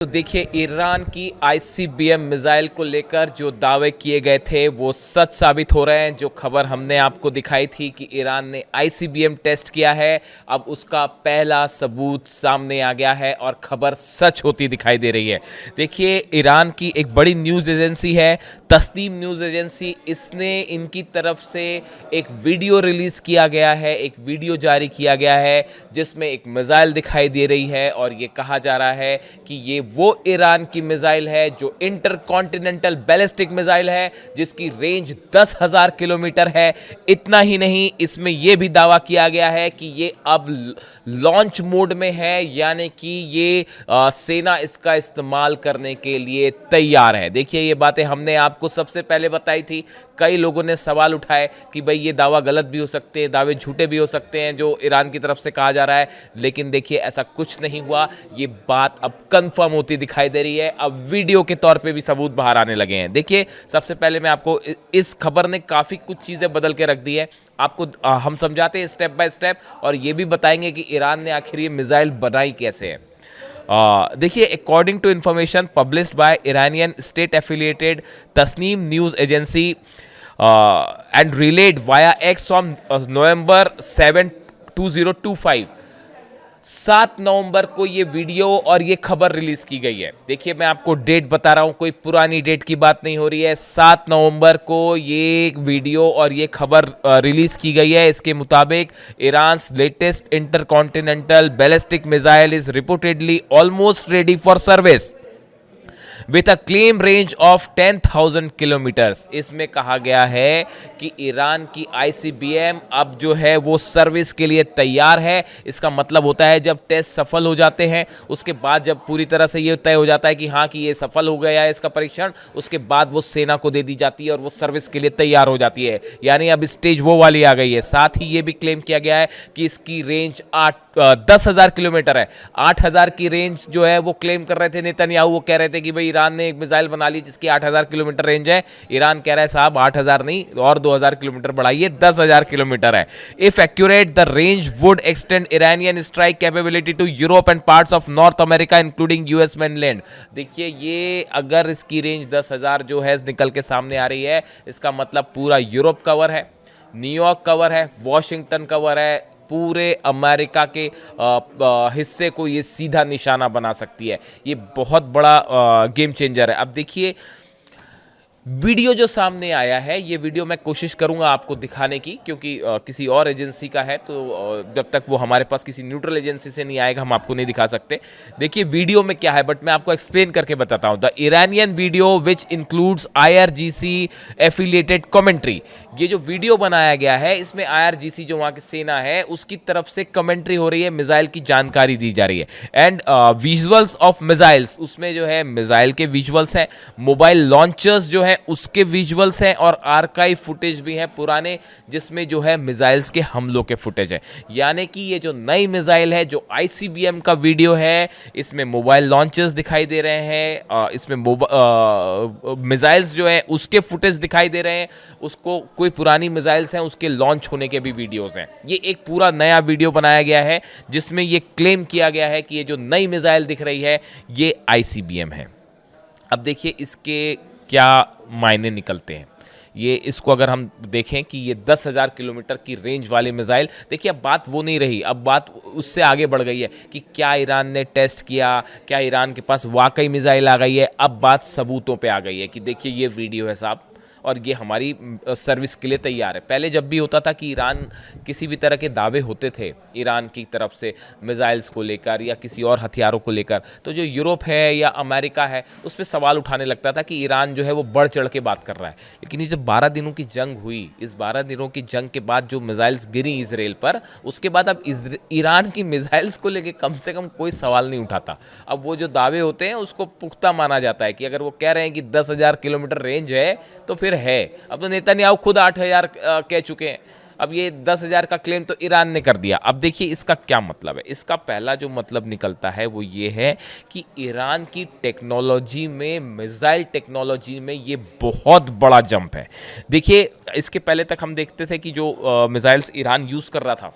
तो देखिए, ईरान की आईसीबीएम मिसाइल को लेकर जो दावे किए गए थे वो सच साबित हो रहे हैं। जो खबर हमने आपको दिखाई थी कि ईरान ने आईसीबीएम टेस्ट किया है, अब उसका पहला सबूत सामने आ गया है और खबर सच होती दिखाई दे रही है। देखिए, ईरान की एक बड़ी न्यूज़ एजेंसी है तस्नीम न्यूज़ एजेंसी, इसने इनकी तरफ से एक वीडियो रिलीज़ किया गया है, एक वीडियो जारी किया गया है जिसमें एक मिसाइल दिखाई दे रही है और ये कहा जा रहा है कि ये वो ईरान की मिसाइल है जो इंटरकॉन्टिनेंटल बैलिस्टिक मिसाइल है जिसकी रेंज 10,000 किलोमीटर है। इतना ही नहीं, इसमें यह भी दावा किया गया है कि ये अब लॉन्च मोड में है, यानी कि ये सेना इसका इस्तेमाल करने के लिए तैयार है। देखिए, ये बातें हमने आपको सबसे पहले बताई थी। कई लोगों ने सवाल उठाए कि भाई ये दावा गलत भी हो सकते हैं, दावे झूठे भी हो सकते हैं जो ईरान की तरफ से कहा जा रहा है, लेकिन देखिए ऐसा कुछ नहीं हुआ। ये बात अब कंफर्म होती दिखाई दे रही है, अब वीडियो के तौर पे भी सबूत बाहर आने लगे हैं। देखिए, सबसे पहले मैं आपको इस खबर ने काफ़ी कुछ चीज़ें बदल के रख दी है। आपको हम समझाते हैं स्टेप बाय स्टेप और ये भी बताएंगे कि ईरान ने आखिर ये मिसाइल बनाई कैसे है। देखिए, according to information published by Iranian state affiliated Tasnim news agency and relayed via X from November 7, 2025, 7 नवंबर को ये वीडियो और ये खबर रिलीज की गई है। देखिए, मैं आपको डेट बता रहा हूं, कोई पुरानी डेट की बात नहीं हो रही है। 7 नवंबर को ये वीडियो और ये खबर रिलीज की गई है। इसके मुताबिक Iran's latest intercontinental ballistic missile is reportedly almost ready for service with a claim range of 10,000 kilometres. इसमें कहा गया है कि ईरान की आईसीबीएम अब जो है वो सर्विस के लिए तैयार है। इसका मतलब होता है जब टेस्ट सफल हो जाते हैं, उसके बाद जब पूरी तरह से ये तय हो जाता है कि हाँ कि ये सफल हो गया है इसका परीक्षण, उसके बाद वो सेना को दे दी जाती है और वो सर्विस के लिए तैयार हो जाती है। यानी अब स्टेज वो वाली आ गई है। साथ ही ये भी क्लेम किया गया है कि इसकी रेंज 10,000 किलोमीटर है। 8,000 की रेंज जो है वो क्लेम कर रहे थे नेतन्याहू। वो कह रहे थे कि भाई ईरान ने एक मिसाइल बना ली जिसकी 8,000 किलोमीटर रेंज है। ईरान कह रहा है साहब 8,000 नहीं और 2,000 किलोमीटर बढ़ाइए, 10,000 किलोमीटर है। If accurate the range would extend Iranian strike capability to Europe and parts of North America including US mainland. देखिए, ये अगर इसकी रेंज 10,000 जो है निकल के सामने आ रही है, इसका मतलब पूरा यूरोप कवर है, न्यूयॉर्क कवर है, वॉशिंगटन कवर है, पूरे अमेरिका के हिस्से को ये सीधा निशाना बना सकती है। ये बहुत बड़ा गेम चेंजर है। अब देखिए, वीडियो जो सामने आया है, ये वीडियो मैं कोशिश करूंगा आपको दिखाने की, क्योंकि किसी और एजेंसी का है तो जब तक वो हमारे पास किसी न्यूट्रल एजेंसी से नहीं आएगा हम आपको नहीं दिखा सकते। देखिए वीडियो में क्या है, बट मैं आपको एक्सप्लेन करके बताता हूं। The Iranian video which includes IRGC affiliated commentary. ये जो वीडियो बनाया गया है इसमें आईआरजीसी जो वहां की सेना है उसकी तरफ से कमेंट्री हो रही है, मिसाइल की जानकारी दी जा रही है। एंड विजुअल्स ऑफ मिसाइल्स, उसमें जो है मिसाइल के विजुअल्स हैं, मोबाइल लॉन्चर्स जो है उसके विजुअल्स हैं और आर्काइव फुटेज भी हैं पुराने, जिसमें जो है मिसाइल्स के हमलों के फुटेज है। यानी कि ये जो नई मिसाइल है, जो आईसीबीएम का वीडियो है, इसमें मोबाइल लॉन्चर्स दिखाई दे रहे हैं, इसमें मिसाइल्स जो है उसके फुटेज दिखाई दे रहे हैं, उसको कोई पुरानी मिसाइल्स हैं उसके लॉन्च होने के भी वीडियोस हैं। ये एक पूरा नया वीडियो बनाया गया है जिसमें ये क्लेम किया गया है कि ये जो नई मिसाइल दिख रही है ये आईसीबीएम है। अब देखिए इसके क्या मायने निकलते हैं। ये इसको अगर हम देखें कि ये 10,000 किलोमीटर की रेंज वाली मिसाइल, देखिए अब बात वो नहीं रही, अब बात उससे आगे बढ़ गई है कि क्या ईरान ने टेस्ट किया, क्या ईरान के पास वाकई मिसाइल आ गई है। अब बात सबूतों पे आ गई है कि देखिए ये वीडियो है साहब और ये हमारी सर्विस के लिए तैयार है। पहले जब भी होता था कि ईरान किसी भी तरह के दावे होते थे ईरान की तरफ से मिसाइल्स को लेकर या किसी और हथियारों को लेकर, तो जो यूरोप है या अमेरिका है उस पर सवाल उठाने लगता था कि ईरान जो है वो बढ़ चढ़ के बात कर रहा है। लेकिन ये जो 12 दिनों की जंग हुई, इस 12 दिनों की जंग के बाद जो मिसाइल्स गिरी इसराइल पर, उसके बाद अब ईरान की मिसाइल्स को लेकर कम से कम कोई सवाल नहीं उठाता। अब वो जो दावे होते हैं उसको पुख्ता माना जाता है कि अगर वो कह रहे हैं कि 10,000 किलोमीटर रेंज है तो फिर है। अब तो नेतन्याहू खुद 8,000 कह चुके हैं, अब ये 10,000 का क्लेम तो ईरान ने कर दिया। अब देखिए इसका क्या मतलब है। इसका पहला जो मतलब निकलता है वो ये है कि ईरान की टेक्नोलॉजी में, मिसाइल टेक्नोलॉजी में ये बहुत बड़ा जंप है। देखिए इसके पहले तक हम देखते थे कि जो मिसाइल्स ईरान यूज़ कर रहा था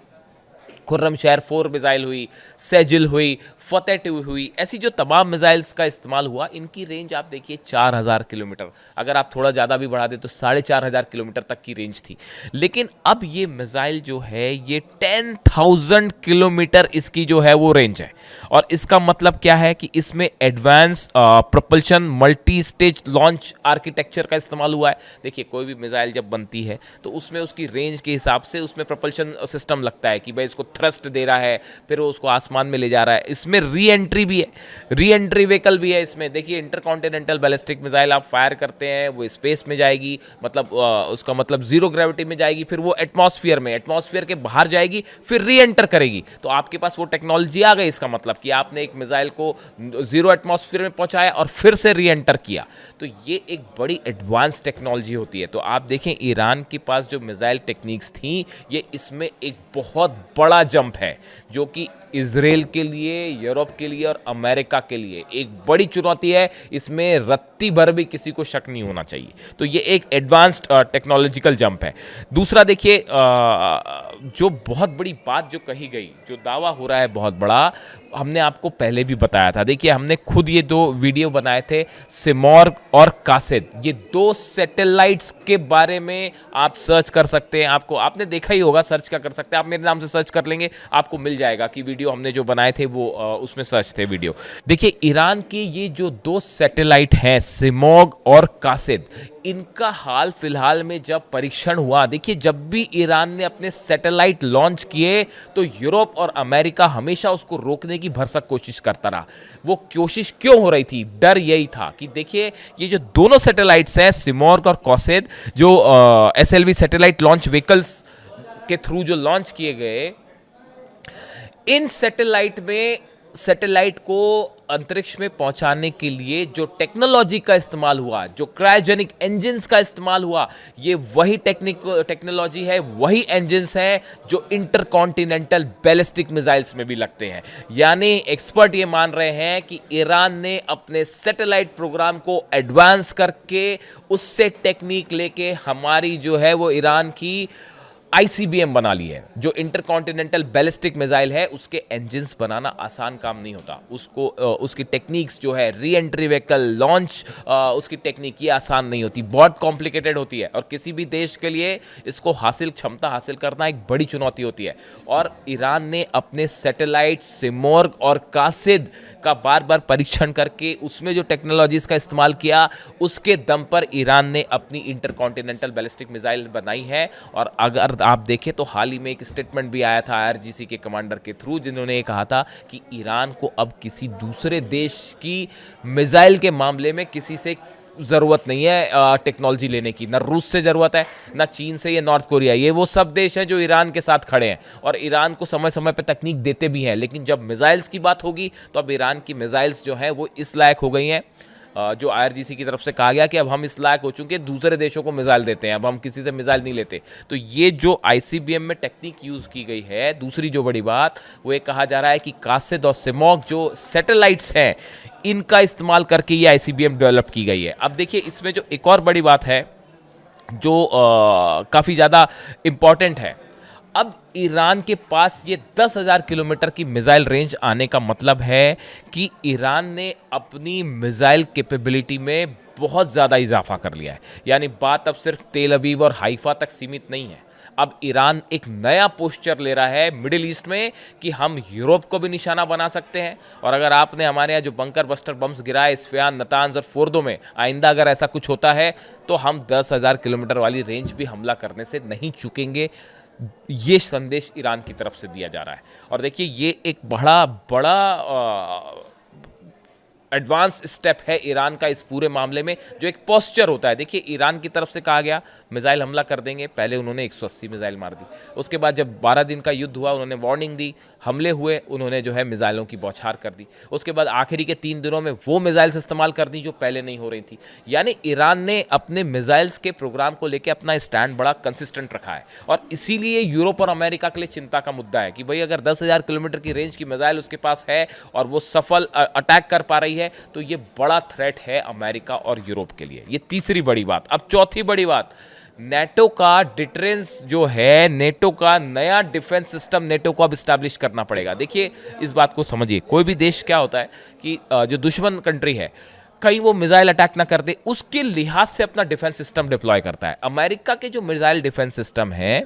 खुर्रमशहर 4 मिसाइल हुई, सेजिल हुई, फतेह 2 हुई, ऐसी जो तमाम मिसाइल्स का इस्तेमाल हुआ, इनकी रेंज आप देखिए 4000 किलोमीटर, अगर आप थोड़ा ज़्यादा भी बढ़ा दें तो 4500 किलोमीटर तक की रेंज थी। लेकिन अब ये मिसाइल जो है ये 10,000 किलोमीटर इसकी जो है वो रेंज है। और इसका मतलब क्या है कि इसमें advance propulsion multi stage launch architecture का इस्तेमाल हुआ है। देखिए कोई भी मिसाइल जब बनती है तो उसमें उसकी रेंज के हिसाब से उसमें प्रोपल्शन सिस्टम लगता है कि भाई इसको थ्रस्ट दे रहा है, फिर वो उसको आसमान में ले जा रहा है। इसमें री एंट्री भी है, री एंट्री व्हीकल भी है इसमें। देखिए इंटरकॉन्टिनेंटल बैलिस्टिक मिसाइल आप फायर करते हैं, वो स्पेस में जाएगी, मतलब उसका मतलब जीरो ग्रेविटी में जाएगी, फिर वो एटमॉस्फेयर के बाहर जाएगी, फिर री एंटर करेगी। तो आपके पास वो टेक्नोलॉजी आ गई। इसका मतलब कि आपने एक मिसाइल को जीरो एटमॉस्फेयर में पहुंचाया और फिर से री एंटर किया। तो ये एक बड़ी एडवांस टेक्नोलॉजी होती है। तो आप देखें ईरान के पास जो मिसाइल टेक्निक्स थी, ये इसमें एक बहुत बड़ा जंप है जो कि इजराइल के लिए, यूरोप के लिए और अमेरिका के लिए एक बड़ी चुनौती है। इसमें रत्ती भर भी किसी को शक नहीं होना चाहिए। तो ये एक एडवांस्ड टेक्नोलॉजिकल जंप है। दूसरा देखिए जो बहुत बड़ी बात जो कही गई, जो दावा हो रहा है बहुत बड़ा, हमने आपको पहले भी बताया था। देखिए हमने खुद ये 2 वीडियो बनाए थे, सिमॉर्ग और कासिद। ये 2 सैटेलाइट्स के बारे में आप सर्च कर सकते हैं। आपने देखा ही होगा, सर्च क्या कर सकते हैं आप, मेरे नाम से सर्च कर लेंगे आपको मिल जाएगा कि वीडियो हमने जो बनाए थे वो उसमें सर्च थे वीडियो। देखिए ईरान के ये जो 2 सैटेलाइट हैं, सिमॉर्ग और कासिद, इनका हाल फिलहाल में जब परीक्षण हुआ, देखिए जब भी ईरान ने अपने सैटेलाइट लॉन्च किए तो यूरोप और अमेरिका हमेशा उसको रोकने की भरसक कोशिश करता रहा। वो कोशिश क्यों हो रही थी? डर यही था कि देखिए ये जो दोनों सैटेलाइट्स हैं, सिमॉर्ग और कासिद, जो एसएलवी सैटेलाइट लॉन्च व्हीकल्स के थ्रू जो लॉन्च किए गए, इन सैटेलाइट को अंतरिक्ष में पहुंचाने के लिए जो टेक्नोलॉजी का इस्तेमाल हुआ, जो क्रायोजेनिक इंजन्स का इस्तेमाल हुआ, ये वही टेक्नोलॉजी है, वही इंजन्स हैं जो इंटरकॉन्टिनेंटल बैलिस्टिक मिसाइल्स में भी लगते हैं। यानी एक्सपर्ट ये मान रहे हैं कि ईरान ने अपने सैटेलाइट प्रोग्राम को एडवांस करके उससे टेक्निक लेके हमारी जो है वो ईरान की आईसीबीएम बना ली है। जो इंटरकॉन्टिनेंटल बैलिस्टिक मिसाइल है उसके इंजन्स बनाना आसान काम नहीं होता। उसकी टेक्निक्स जो है, री एंट्री व्हीकल लॉन्च, उसकी टेक्निक ये आसान नहीं होती, बहुत कॉम्प्लिकेटेड होती है। और किसी भी देश के लिए इसको क्षमता हासिल करना एक बड़ी चुनौती होती है। और ईरान ने अपने सैटेलाइट सिमॉर्ग और कासिद का बार बार परीक्षण करके उसमें जो टेक्नोलॉजीज का इस्तेमाल किया, उसके दम पर ईरान ने अपनी इंटरकॉन्टिनेंटल बैलिस्टिक मिसाइल बनाई है। और अगर आप देखें तो हाल ही में एक स्टेटमेंट भी आया था आईआरजीसी के कमांडर के थ्रू, जिन्होंने ये कहा था कि ईरान को अब किसी दूसरे देश की मिसाइल के मामले में किसी से ज़रूरत नहीं है टेक्नोलॉजी लेने की। ना रूस से ज़रूरत है, ना चीन से, या नॉर्थ कोरिया। ये वो सब देश हैं जो ईरान के साथ खड़े हैं और ईरान को समय समय पर तकनीक देते भी हैं। लेकिन जब मिसाइल्स की बात होगी तो अब ईरान की मिसाइल्स जो हैं वो इस लायक हो गई हैं, जो आईआरजीसी की तरफ से कहा गया कि अब हम इस लायक हो चुके हैं, दूसरे देशों को मिसाइल देते हैं, अब हम किसी से मिसाइल नहीं लेते। तो ये जो आईसीबीएम में टेक्निक यूज़ की गई है, दूसरी जो बड़ी बात वो ये कहा जा रहा है कि कासिद और सिमॉर्ग जो सैटेलाइट्स हैं, इनका इस्तेमाल करके ये आईसीबीएम डेवलप की गई है। अब देखिए इसमें जो एक और बड़ी बात है जो काफ़ी ज़्यादा इम्पॉर्टेंट है, अब ईरान के पास ये 10,000 किलोमीटर की मिसाइल रेंज आने का मतलब है कि ईरान ने अपनी मिसाइल कैपेबिलिटी में बहुत ज़्यादा इजाफा कर लिया है। यानी बात अब सिर्फ तेल अवीव और हाइफा तक सीमित नहीं है। अब ईरान एक नया पोस्चर ले रहा है मिडिल ईस्ट में कि हम यूरोप को भी निशाना बना सकते हैं। और अगर आपने हमारे यहाँ जो बंकर बस्टर बम्स गिराए इस्फहान, नतांज और फोर्दो में, आइंदा अगर ऐसा कुछ होता है तो हम 10,000 किलोमीटर वाली रेंज भी हमला करने से नहीं चूकेंगे। ये संदेश ईरान की तरफ से दिया जा रहा है। और देखिए ये एक बड़ा एडवांस स्टेप है ईरान का इस पूरे मामले में, जो एक पोस्चर होता है। देखिए ईरान की तरफ से कहा गया मिसाइल हमला कर देंगे, पहले उन्होंने 180 मिसाइल मार दी। उसके बाद जब 12 दिन का युद्ध हुआ उन्होंने वार्निंग दी, हमले हुए, उन्होंने जो है मिसाइलों की बौछार कर दी। उसके बाद आखिरी के 3 दिनों में वो मिसाइल्स इस्तेमाल कर दी जो पहले नहीं हो रही थी। यानी ईरान ने अपने मिसाइल्स के प्रोग्राम को लेकर अपना स्टैंड बड़ा कंसिस्टेंट रखा है। और इसीलिए यूरोप और अमेरिका के लिए चिंता का मुद्दा है कि भाई अगर 10,000 किलोमीटर की रेंज की मिसाइल उसके पास है और वो सफल अटैक कर पा रही है तो ये बड़ा थ्रेट है अमेरिका और यूरोप के लिए। ये तीसरी बड़ी बात। अब चौथी बड़ी बात, नेटो का डिटरेंस जो है, नेटो का नया डिफेंस सिस्टम नेटो को अब स्टैब्लिश करना पड़ेगा। देखिए इस बात को समझिए, कोई भी देश क्या होता है कि जो दुश्मन कंट्री है कहीं वो मिसाइल अटैक ना कर दे, उसके लिहाज से अपना डिफेंस सिस्टम डिप्लॉय करता है। अमेरिका के जो मिसाइल डिफेंस सिस्टम है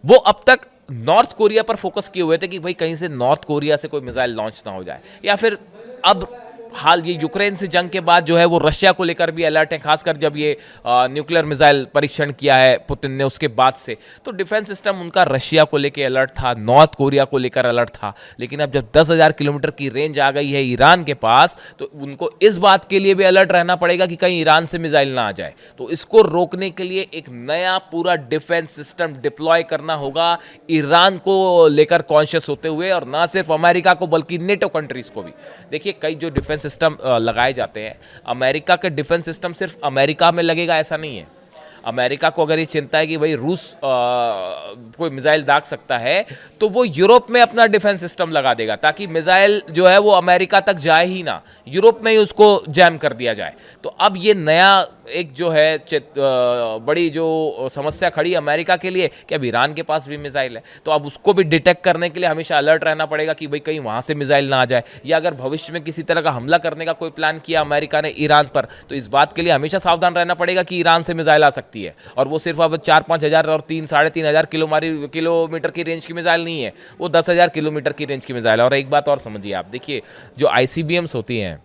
वो अब तक नॉर्थ कोरिया पर फोकस किए हुए थे कि भाई कहीं से नॉर्थ कोरिया से कोई मिसाइल लॉन्च ना हो जाए, या फिर अब हाल ये यूक्रेन से जंग के बाद जो है वो रशिया को लेकर भी अलर्ट है, खासकर जब ये न्यूक्लियर मिसाइल परीक्षण किया है पुतिन ने उसके बाद से, तो डिफेंस सिस्टम उनका रशिया को लेकर अलर्ट था, नॉर्थ कोरिया को लेकर अलर्ट था। लेकिन अब जब 10,000 किलोमीटर की रेंज आ गई है ईरान के पास, तो उनको इस बात के लिए भी अलर्ट रहना पड़ेगा कि कहीं ईरान से मिसाइल ना आ जाए। तो इसको रोकने के लिए एक नया पूरा डिफेंस सिस्टम डिप्लॉय करना होगा, ईरान को लेकर कॉन्शियस होते हुए, और ना सिर्फ अमेरिका को बल्कि नेटो कंट्रीज को भी। देखिए कई जो डिफेंस सिस्टम लगाए जाते हैं, अमेरिका के डिफेंस सिस्टम सिर्फ अमेरिका में लगेगा ऐसा नहीं है। अमेरिका को अगर ये चिंता है कि भाई रूस कोई मिसाइल दाग सकता है, तो वो यूरोप में अपना डिफेंस सिस्टम लगा देगा ताकि मिसाइल जो है वो अमेरिका तक जाए ही ना, यूरोप में ही उसको जैम कर दिया जाए। तो अब ये नया एक जो है बड़ी जो समस्या खड़ी अमेरिका के लिए कि अब ईरान के पास भी मिसाइल है, तो अब उसको भी डिटेक्ट करने के लिए हमेशा अलर्ट रहना पड़ेगा कि भाई कहीं वहाँ से मिसाइल ना आ जाए, या अगर भविष्य में किसी तरह का हमला करने का कोई प्लान किया अमेरिका ने ईरान पर, तो इस बात के लिए हमेशा सावधान रहना पड़ेगा कि ईरान से मिसाइल आ सकती है। और वो सिर्फ अब 4-5 हज़ार और 3-3.5 हज़ार किलोमीटर की रेंज की मिसाइल नहीं है, वो 10,000 किलोमीटर की रेंज की मिसाइल है। और एक बात और समझिए आप, देखिए जो ICBMs होती हैं,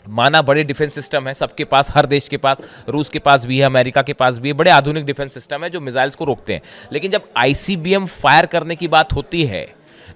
माना बड़े डिफेंस सिस्टम है सबके पास, हर देश के पास, रूस के पास भी है, अमेरिका के पास भी है, बड़े आधुनिक डिफेंस सिस्टम है जो मिसाइल्स को रोकते हैं। लेकिन जब ICBM फायर करने की बात होती है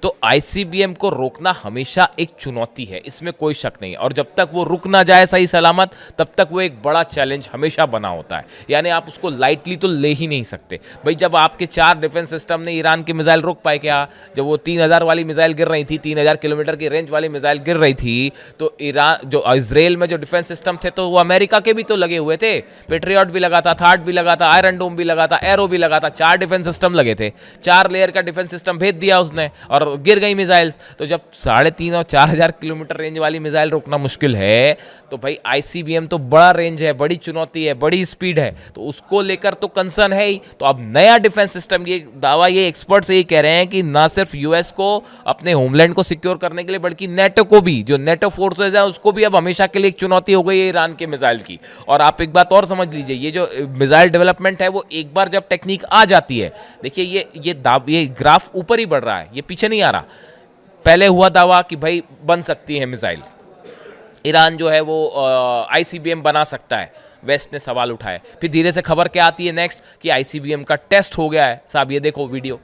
तो ICBM को रोकना हमेशा एक चुनौती है, इसमें कोई शक नहीं। और जब तक वो रुक ना जाए सही सलामत, तब तक वो एक बड़ा चैलेंज हमेशा बना होता है, यानी आप उसको लाइटली तो ले ही नहीं सकते। भाई जब आपके 4 डिफेंस सिस्टम ने ईरान की मिसाइल रोक पाए क्या? जब वो 3,000 वाली मिसाइल गिर रही थी, 3,000 किलोमीटर की रेंज वाली मिसाइल गिर रही थी, तो ईरान जो इसराइल में जो डिफेंस सिस्टम थे तो वो अमेरिका के भी तो लगे हुए थे, पेट्रियट भी लगा था, थार्ड भी लगा था, आयरन डोम भी लगा था, एरो भी लगा था, 4 डिफेंस सिस्टम लगे थे, 4 लेयर का डिफेंस सिस्टम भेज दिया उसने और गिर गई मिसाइल। तो जब 3,500 और 4,000 किलोमीटर रेंज वाली मिसाइल रोकना मुश्किल है, तो भाई ICBM तो बड़ा रेंज है, बड़ी चुनौती है, बड़ी स्पीड है, तो उसको लेकर तो कंसर्न है ही। तो अब नया डिफेंस सिस्टम, ये दावा ये एक्सपर्ट्स ये कह रहे हैं कि ना सिर्फ US को अपने होमलैंड को सिक्योर करने के लिए, बल्कि नेटो को भी, जो नेटो फोर्सेज है उसको भी अब हमेशा के लिए एक चुनौती हो गई है ईरान के मिसाइल की। और आप एक बात और समझ लीजिए, ये जो मिसाइल डेवलपमेंट है वो एक बार जब टेक्निक आ जाती है, देखिए ये ग्राफ ऊपर ही बढ़ रहा है, ये पीछे नहीं आ रहा। पहले हुआ दावा कि भाई बन सकती है मिसाइल, ईरान जो है वो ICBM बना सकता है, वेस्ट ने सवाल उठाए। फिर धीरे से खबर क्या आती है नेक्स्ट कि ICBM का टेस्ट हो गया है साहब, ये देखो वीडियो,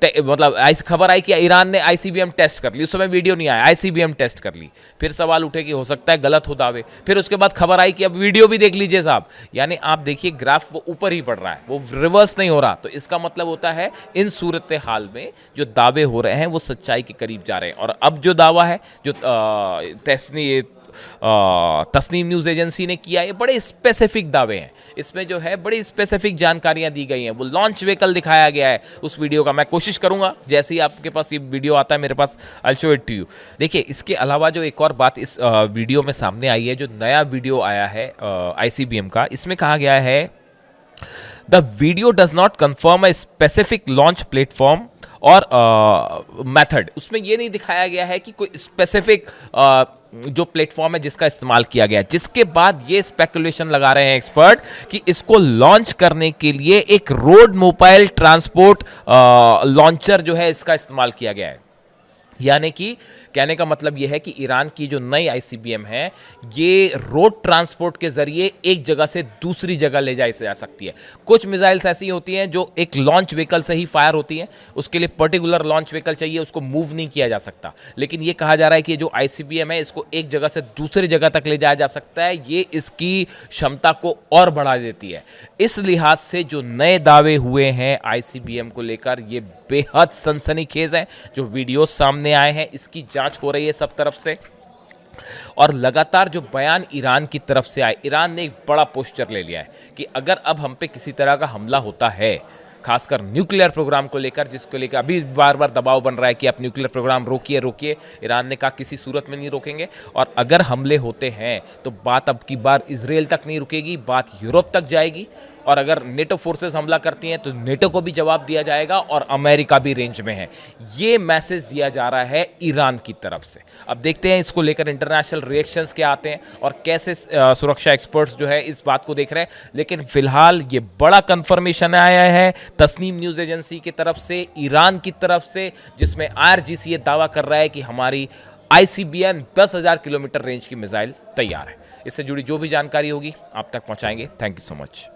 मतलब खबर आई कि ईरान ने ICBM टेस्ट कर ली, उस समय वीडियो नहीं आया, ICBM टेस्ट कर ली। फिर सवाल उठे कि हो सकता है गलत हो दावे, फिर उसके बाद खबर आई कि अब वीडियो भी देख लीजिए साहब। यानी आप देखिए ग्राफ वो ऊपर ही बढ़ रहा है, वो रिवर्स नहीं हो रहा। तो इसका मतलब होता है इन सूरत हाल में जो दावे हो रहे हैं वो सच्चाई के करीब जा रहे हैं। और अब जो दावा है जो तस्नीम न्यूज़ एजेंसी ने किया, ये बड़े स्पेसिफिक दावे हैं, इसमें जो है बड़ी स्पेसिफिक जानकारियां दी गई हैं। वो लॉन्च व्हीकल दिखाया गया है उस वीडियो का, मैं कोशिश करूंगा जैसे ही आपके पास ये वीडियो आता है मेरे पास, I show it to you. देखिए इसके अलावा जो एक और बात इस वीडियो में सामने आई है, जो नया वीडियो आया है ICBM का, इसमें कहा गया है the video does not confirm a specific launch platform और मेथड। उसमें ये नहीं दिखाया गया है कि कोई स्पेसिफिक जो प्लेटफॉर्म है जिसका इस्तेमाल किया गया, जिसके बाद ये स्पेकुलेशन लगा रहे हैं एक्सपर्ट कि इसको लॉन्च करने के लिए एक रोड मोबाइल ट्रांसपोर्ट लॉन्चर जो है इसका इस्तेमाल किया गया है। यानी कि कहने का मतलब यह है कि ईरान की जो नई ICBM है ये रोड ट्रांसपोर्ट के जरिए एक जगह से दूसरी जगह ले जाई जा सकती है। कुछ मिसाइल्स ऐसी होती हैं जो एक लॉन्च व्हीकल से ही फायर होती हैं, उसके लिए पर्टिकुलर लॉन्च व्हीकल चाहिए, उसको मूव नहीं किया जा सकता। लेकिन ये कहा जा रहा है कि जो ICBM है इसको एक जगह से दूसरी जगह तक ले जाया जा सकता है, ये इसकी क्षमता को और बढ़ा देती है। इस लिहाज से जो नए दावे हुए हैं ICBM को लेकर, ये बेहद सनसनीखेज है। जो वीडियो सामने आए हैं इसकी जांच हो रही है सब तरफ से, और लगातार जो बयान ईरान की तरफ से आए, ईरान ने एक बड़ा पोस्चर ले लिया है कि अगर अब हम पे किसी तरह का हमला होता है खासकर न्यूक्लियर प्रोग्राम को लेकर, जिसको लेकर अभी बार बार दबाव बन रहा है कि आप न्यूक्लियर प्रोग्राम रोकिए रोकिए। ईरान ने कहा किसी सूरत में नहीं रोकेंगे, और अगर हमले होते हैं तो बात अब की बार इजराइल तक नहीं रुकेगी, बात यूरोप तक जाएगी। और अगर नेटो फोर्सेस हमला करती हैं तो नेटो को भी जवाब दिया जाएगा, और अमेरिका भी रेंज में है। ये मैसेज दिया जा रहा है ईरान की तरफ से। अब देखते हैं इसको लेकर इंटरनेशनल रिएक्शंस क्या आते हैं और कैसे सुरक्षा एक्सपर्ट्स जो है इस बात को देख रहे हैं। लेकिन फिलहाल ये बड़ा कंफर्मेशन आया है तस्नीम न्यूज़ एजेंसी की तरफ से, ईरान की तरफ से, जिसमें IRGC ये दावा कर रहा है कि हमारी ICBM 10,000 किलोमीटर रेंज की मिसाइल तैयार है। इससे जुड़ी जो भी जानकारी होगी आप तक पहुंचाएंगे। Thank you so much.